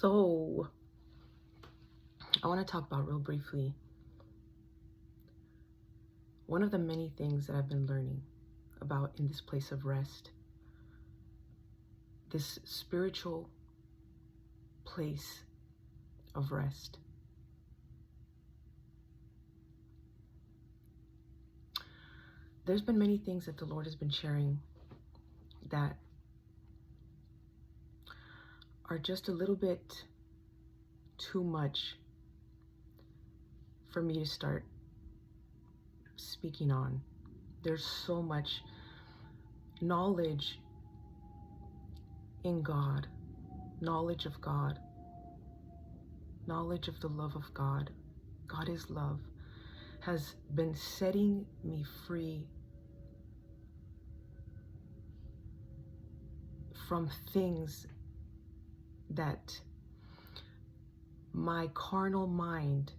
So, I want to talk about real briefly one of the many things that I've been learning about in this place of rest, this spiritual place of rest. There's been many things that the Lord has been sharing that are just a little bit too much for me to start speaking on. There's so much knowledge in God, knowledge of God, knowledge of the love of God. God is love, has been setting me free from things that my carnal mind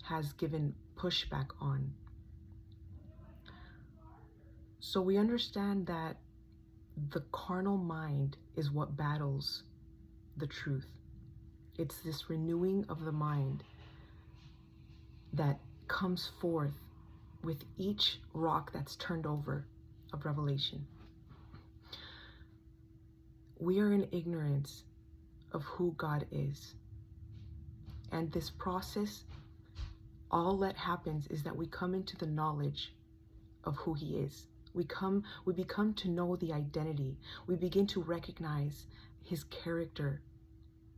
has given pushback on. So we understand that the carnal mind is what battles the truth. It's this renewing of the mind that comes forth with each rock that's turned over of revelation. We are in ignorance of who God is. And this process, all that happens is that we come into the knowledge of who He is. We become to know the identity. We begin to recognize His character.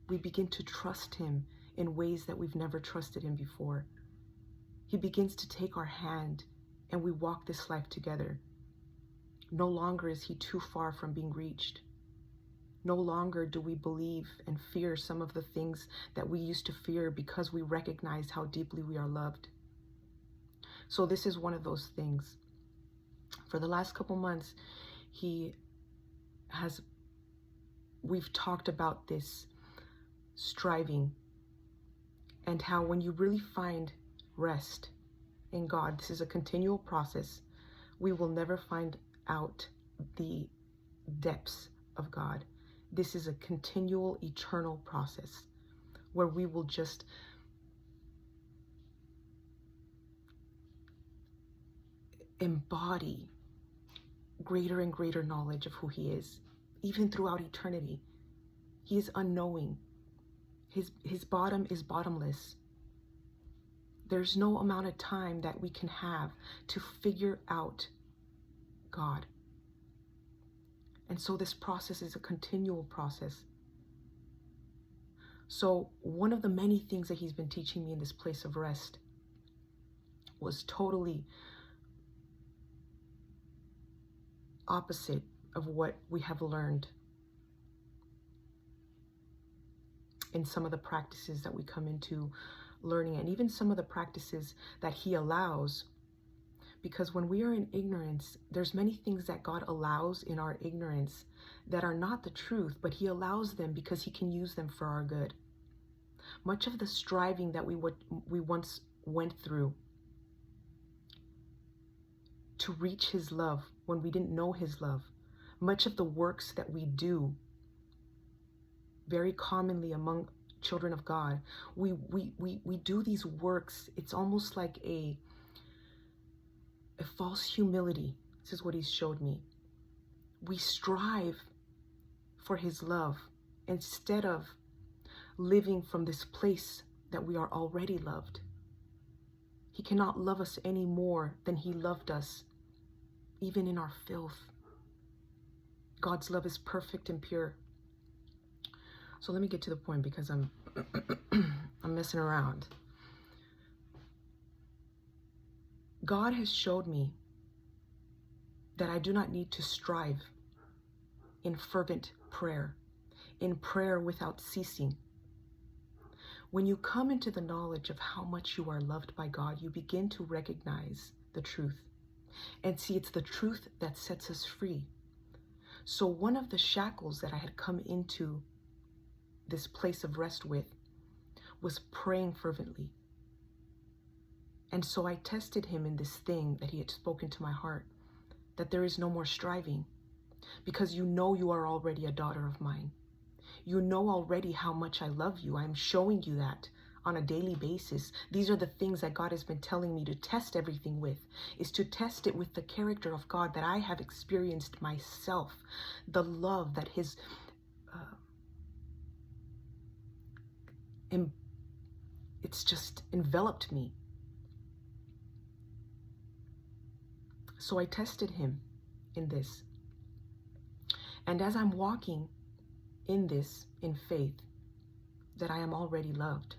We begin to trust Him in ways that we've never trusted Him before. He begins to take our hand and we walk this life together. No longer is He too far from being reached. No longer do we believe and fear some of the things that we used to fear because we recognize how deeply we are loved. So this is one of those things. For the last couple months, we've talked about this striving and how when you really find rest in God, this is a continual process. We will never find out the depths of God. This is a continual, eternal process where we will just embody greater and greater knowledge of who He is, even throughout eternity. He is unknowing. His bottom is bottomless. There's no amount of time that we can have to figure out God. And so this process is a continual process. So one of the many things that He's been teaching me in this place of rest was totally opposite of what we have learned in some of the practices that we come into learning, and even some of the practices that He allows. Because when we are in ignorance, there's many things that God allows in our ignorance that are not the truth, but He allows them because He can use them for our good. Much of the striving that we once went through to reach His love when we didn't know His love, much of the works that we do very commonly among children of God, we do these works. It's almost like a false humility. This is what He's showed me. We strive for His love instead of living from this place that we are already loved. He cannot love us any more than He loved us, even in our filth. God's love is perfect and pure. So let me get to the point because I'm messing around. God has showed me that I do not need to strive in fervent prayer, in prayer without ceasing. When you come into the knowledge of how much you are loved by God, you begin to recognize the truth. And see, it's the truth that sets us free. So one of the shackles that I had come into this place of rest with was praying fervently. And so I tested Him in this thing that He had spoken to my heart, that there is no more striving, because you know you are already a daughter of mine. You know already how much I love you. I'm showing you that on a daily basis. These are the things that God has been telling me to test everything with, is to test it with the character of God that I have experienced myself, the love that his it's just enveloped me. So I tested him in this. And as I'm walking in this, in faith, that I am already loved.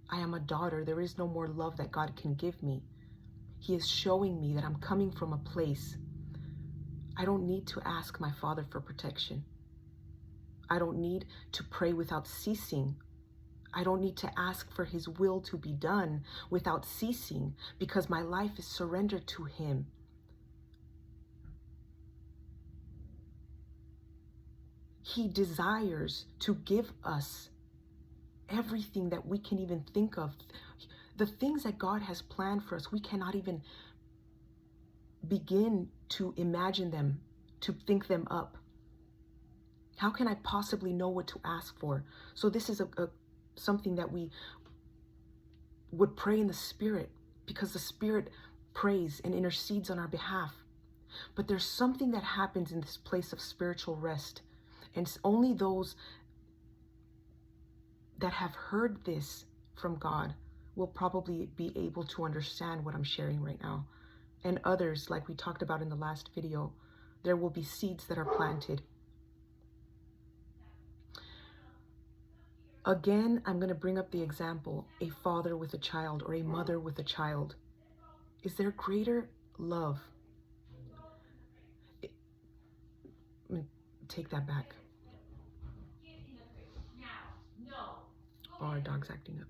I am a daughter. There is no more love that God can give me. He is showing me that I'm coming from a place. I don't need to ask my Father for protection. I don't need to pray without ceasing. I don't need to ask for his will to be done without ceasing, because my life is surrendered to him. He desires to give us everything that we can even think of. The things that God has planned for us, we cannot even begin to imagine them, to think them up. How can I possibly know what to ask for? So this is something that we would pray in the Spirit, because the Spirit prays and intercedes on our behalf. But there's something that happens in this place of spiritual rest. And it's only those that have heard this from God will probably be able to understand what I'm sharing right now. And others, like we talked about in the last video, there will be seeds that are planted. Again, I'm going to bring up the example, a father with a child or a mother with a child. Is there greater love? Take that back. Oh, our dog's acting up.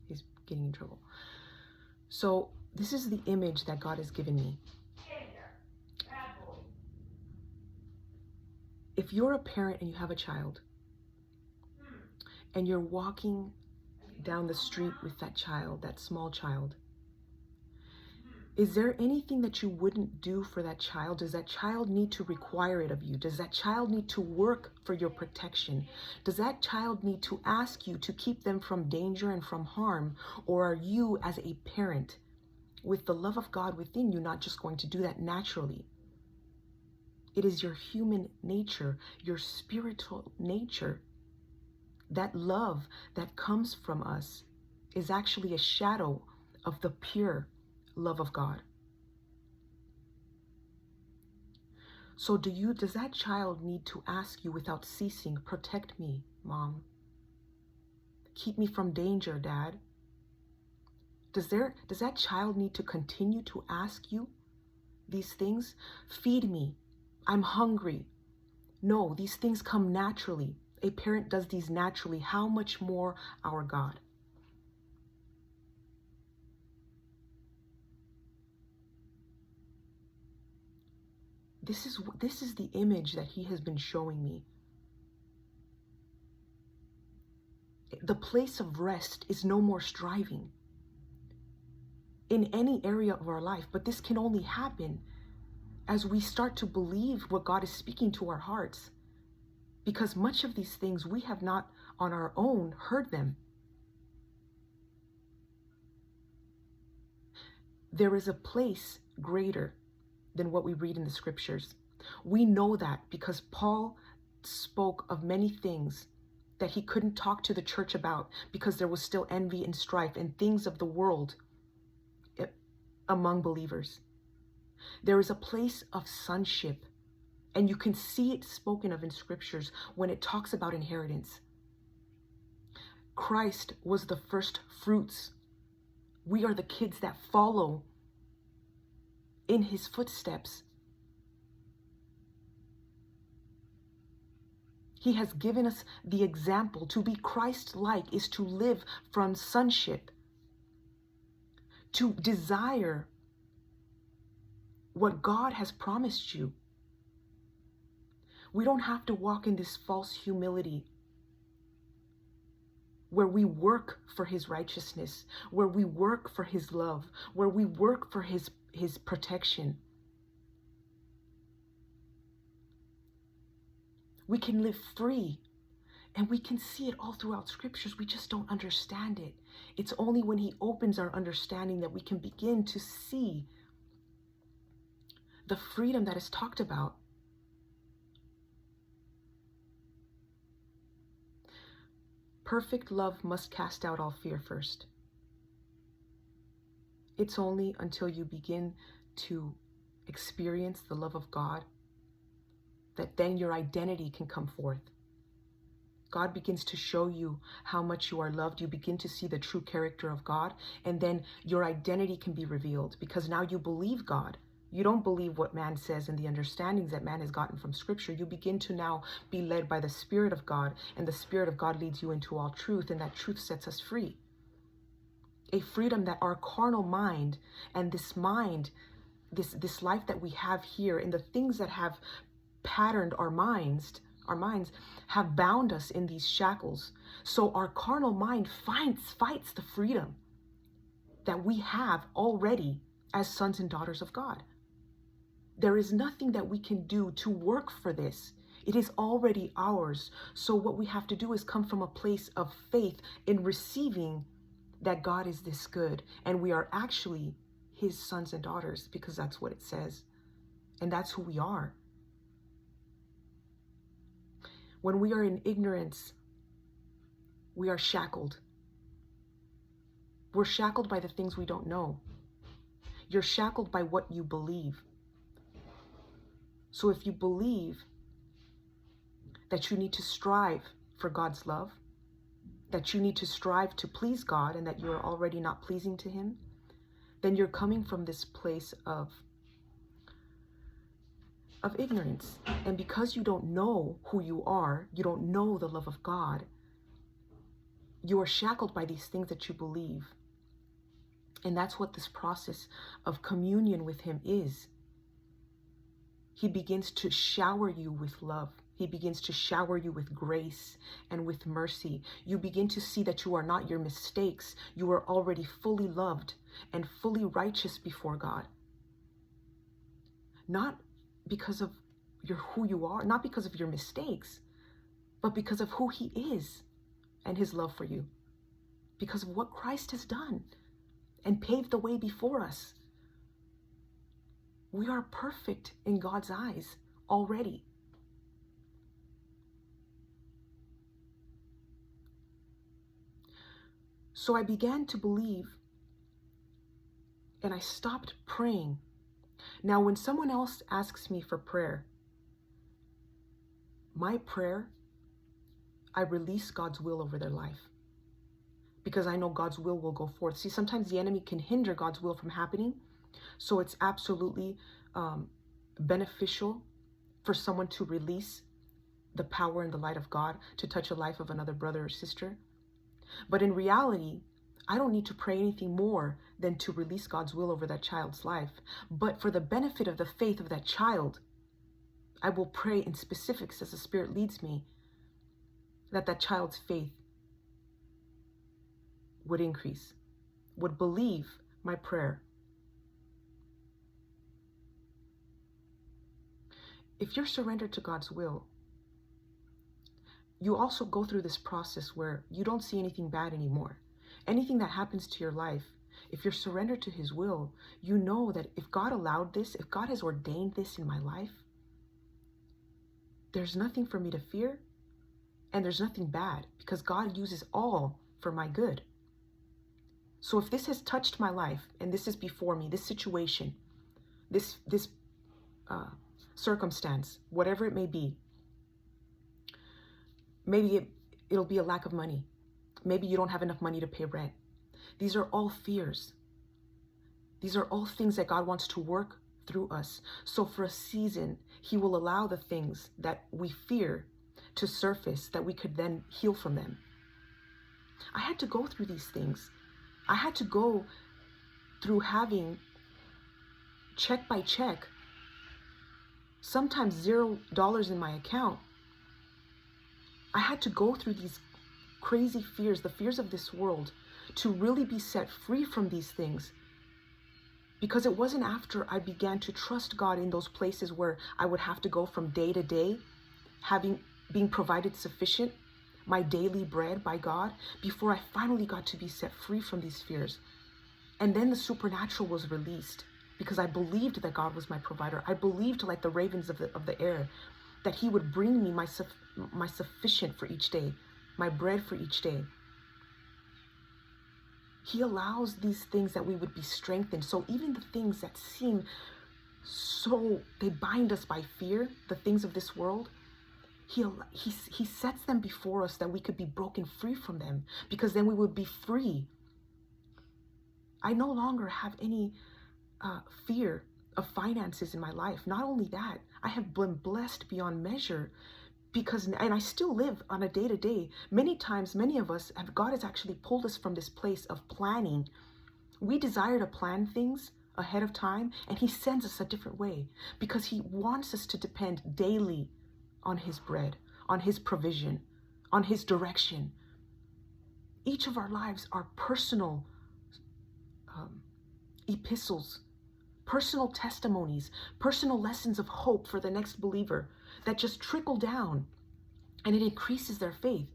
He's getting in trouble. So this is the image that God has given me. If you're a parent and you have a child, and you're walking down the street with that child, that small child, is there anything that you wouldn't do for that child? Does that child need to require it of you? Does that child need to work for your protection? Does that child need to ask you to keep them from danger and from harm? Or are you, as a parent, with the love of God within you, not just going to do that naturally? It is your human nature, your spiritual nature. That love that comes from us is actually a shadow of the pure love of God. So does that child need to ask you without ceasing, protect me, Mom? Keep me from danger, Dad? Does that child need to continue to ask you these things? Feed me. I'm hungry. No, these things come naturally. A parent does these naturally. How much more our God? This is the image that he has been showing me. The place of rest is no more striving in any area of our life, but this can only happen as we start to believe what God is speaking to our hearts, because much of these things we have not on our own heard them. There is a place greater than what we read in the scriptures. We know that because Paul spoke of many things that he couldn't talk to the church about because there was still envy and strife and things of the world among believers. There is a place of sonship, and you can see it spoken of in scriptures when it talks about inheritance. Christ was the first fruits. We are the kids that follow in his footsteps. He has given us the example. To be Christ-like is to live from sonship, to desire what God has promised you. We don't have to walk in this false humility where we work for his righteousness, where we work for his love, where we work for his protection. We can live free. And we can see it all throughout scriptures. We just don't understand it. It's only when he opens our understanding that we can begin to see the freedom that is talked about. Perfect love must cast out all fear first. It's only until you begin to experience the love of God that then your identity can come forth. God begins to show you how much you are loved. You begin to see the true character of God, and then your identity can be revealed because now you believe God. You don't believe what man says and the understandings that man has gotten from scripture. You begin to now be led by the Spirit of God, and the Spirit of God leads you into all truth, and that truth sets us free. A freedom that our carnal mind and this mind, this life that we have here, and the things that have patterned our minds have bound us in these shackles. So our carnal mind fights the freedom that we have already as sons and daughters of God. There is nothing that we can do to work for this. It is already ours. So what we have to do is come from a place of faith in receiving that God is this good, and we are actually his sons and daughters, because that's what it says. And that's who we are. When we are in ignorance, we are shackled. We're shackled by the things we don't know. You're shackled by what you believe. So if you believe that you need to strive for God's love, that you need to strive to please God, and that you're already not pleasing to him, then you're coming from this place of ignorance. And because you don't know who you are, you don't know the love of God, you are shackled by these things that you believe. And that's what this process of communion with him is. He begins to shower you with love. He begins to shower you with grace and with mercy. You begin to see that you are not your mistakes. You are already fully loved and fully righteous before God. Not because of who you are, not because of your mistakes, but because of who he is and his love for you. Because of what Christ has done and paved the way before us. We are perfect in God's eyes already. So I began to believe, and I stopped praying. Now, when someone else asks me for prayer, my prayer, I release God's will over their life, because I know God's will go forth. See, sometimes the enemy can hinder God's will from happening. So it's absolutely beneficial for someone to release the power and the light of God to touch the life of another brother or sister. But in reality, I don't need to pray anything more than to release God's will over that child's life. But for the benefit of the faith of that child, I will pray in specifics as the Spirit leads me, that that child's faith would increase, would believe my prayer. If you're surrendered to God's will, you also go through this process where you don't see anything bad anymore. Anything that happens to your life, if you're surrendered to his will, you know that if God allowed this, if God has ordained this in my life, there's nothing for me to fear, and there's nothing bad, because God uses all for my good. So if this has touched my life, and this is before me, this situation, this circumstance, whatever it may be, maybe it'll be a lack of money. Maybe you don't have enough money to pay rent. These are all fears. These are all things that God wants to work through us. So for a season, he will allow the things that we fear to surface, that we could then heal from them. I had to go through these things. I had to go through having check by check, sometimes $0 in my account. I had to go through these crazy fears, the fears of this world, to really be set free from these things. Because it wasn't after I began to trust God in those places where I would have to go from day to day, having being provided sufficient, my daily bread by God, before I finally got to be set free from these fears. And then the supernatural was released because I believed that God was my provider. I believed, like the ravens of the air, that he would bring me my sufficient for each day, my bread for each day. He allows these things that we would be strengthened. So even the things that seem so, they bind us by fear, the things of this world, he sets them before us that we could be broken free from them, because then we would be free. I no longer have any fear of finances in my life. Not only that, I have been blessed beyond measure, and I still live on a day-to-day. Many times, many of us God has actually pulled us from this place of planning. We desire to plan things ahead of time, and he sends us a different way because he wants us to depend daily on his bread, on his provision, on his direction. Each of our lives are personal epistles, personal testimonies, personal lessons of hope for the next believer that just trickle down, and it increases their faith.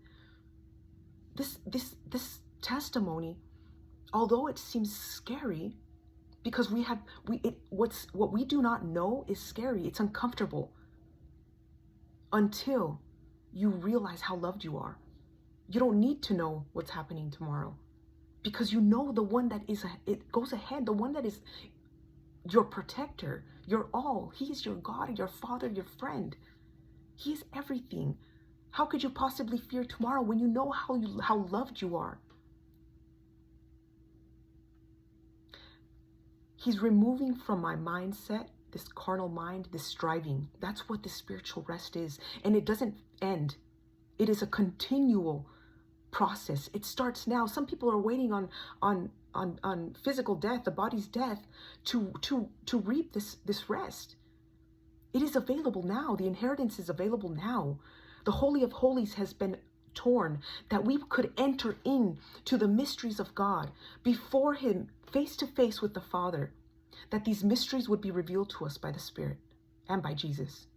This testimony, although it seems scary, because what we do not know is scary. It's uncomfortable until you realize how loved you are. You don't need to know what's happening tomorrow, because you know the one that it goes ahead, the one that is your protector, your all. He is your God, your Father, your friend. He is everything. How could you possibly fear tomorrow when you know how loved you are? He's removing from my mindset this carnal mind, this striving. That's what this spiritual rest is. And it doesn't end. It is a continual process. It starts now. Some people are waiting on physical death, the body's death, to reap this rest. It is available now. The inheritance is available now. The Holy of Holies has been torn, that we could enter into the mysteries of God before him, face to face with the Father, that these mysteries would be revealed to us by the Spirit and by Jesus.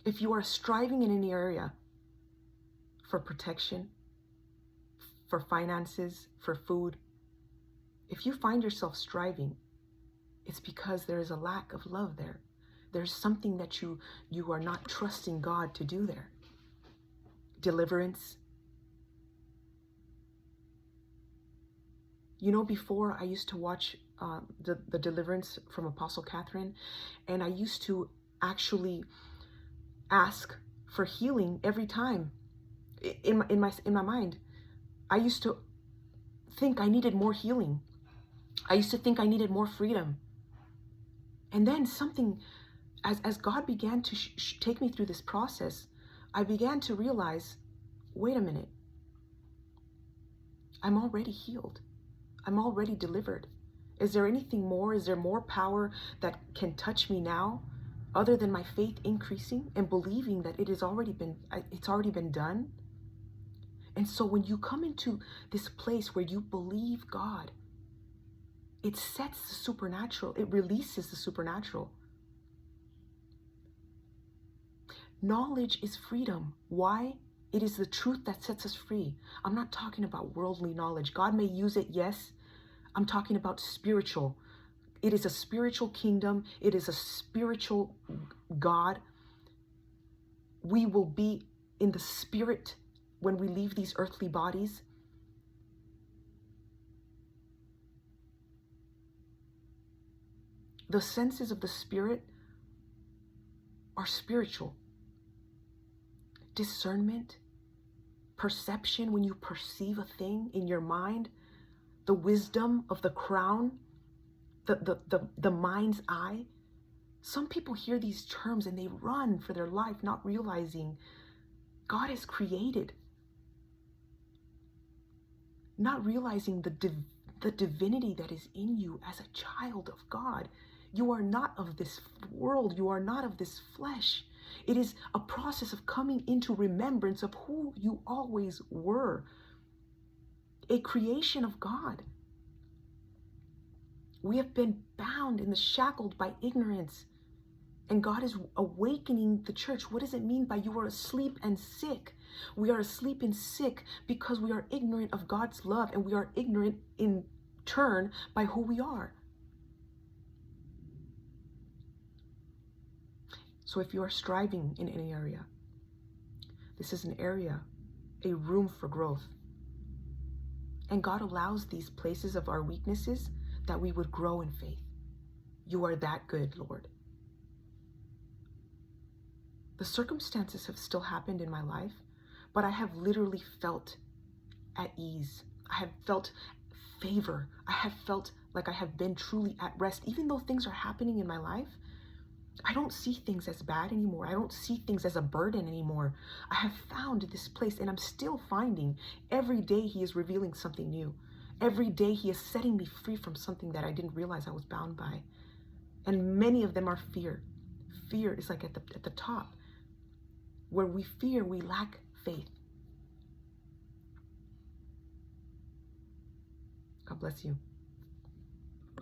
If you are striving in any area for protection, for finances, for food, if you find yourself striving, it's because there is a lack of love there. There's something that you are not trusting God to do there. Deliverance. You know, before I used to watch the Deliverance from Apostle Catherine, and I used to actually ask for healing every time in my mind. I used to think I needed more healing. I used to think I needed more freedom. And then something, as God began to take me through this process, I began to realize, wait a minute, I'm already healed. I'm already delivered. Is there anything more? Is there more power that can touch me now, other than my faith increasing and believing that it's already been done? And so when you come into this place where you believe God, it sets the supernatural. It releases the supernatural. Knowledge is freedom. Why? It is the truth that sets us free. I'm not talking about worldly knowledge. God may use it, yes. I'm talking about spiritual. It is a spiritual kingdom. It is a spiritual God. We will be in the spirit when we leave these earthly bodies. The senses of the spirit are spiritual. Discernment, perception, when you perceive a thing in your mind, the wisdom of the crown, the mind's eye. Some people hear these terms and they run for their life, not realizing God has created, not realizing the divinity that is in you as a child of God. You are not of this world. You are not of this flesh. It is a process of coming into remembrance of who you always were, a creation of God. We have been bound and shackled by ignorance. And God is awakening the church. What does it mean by you are asleep and sick? We are asleep and sick because we are ignorant of God's love, and we are ignorant in turn by who we are. So if you are striving in any area, this is an area, a room for growth. And God allows these places of our weaknesses that we would grow in faith. You are that good, Lord. The circumstances have still happened in my life, but I have literally felt at ease. I have felt favor. I have felt like I have been truly at rest. Even though things are happening in my life, I don't see things as bad anymore. I don't see things as a burden anymore. I have found this place, and I'm still finding. Every day He is revealing something new. Every day He is setting me free from something that I didn't realize I was bound by. And many of them are fear. Fear is like at the top. Where we fear, we lack faith. God bless you.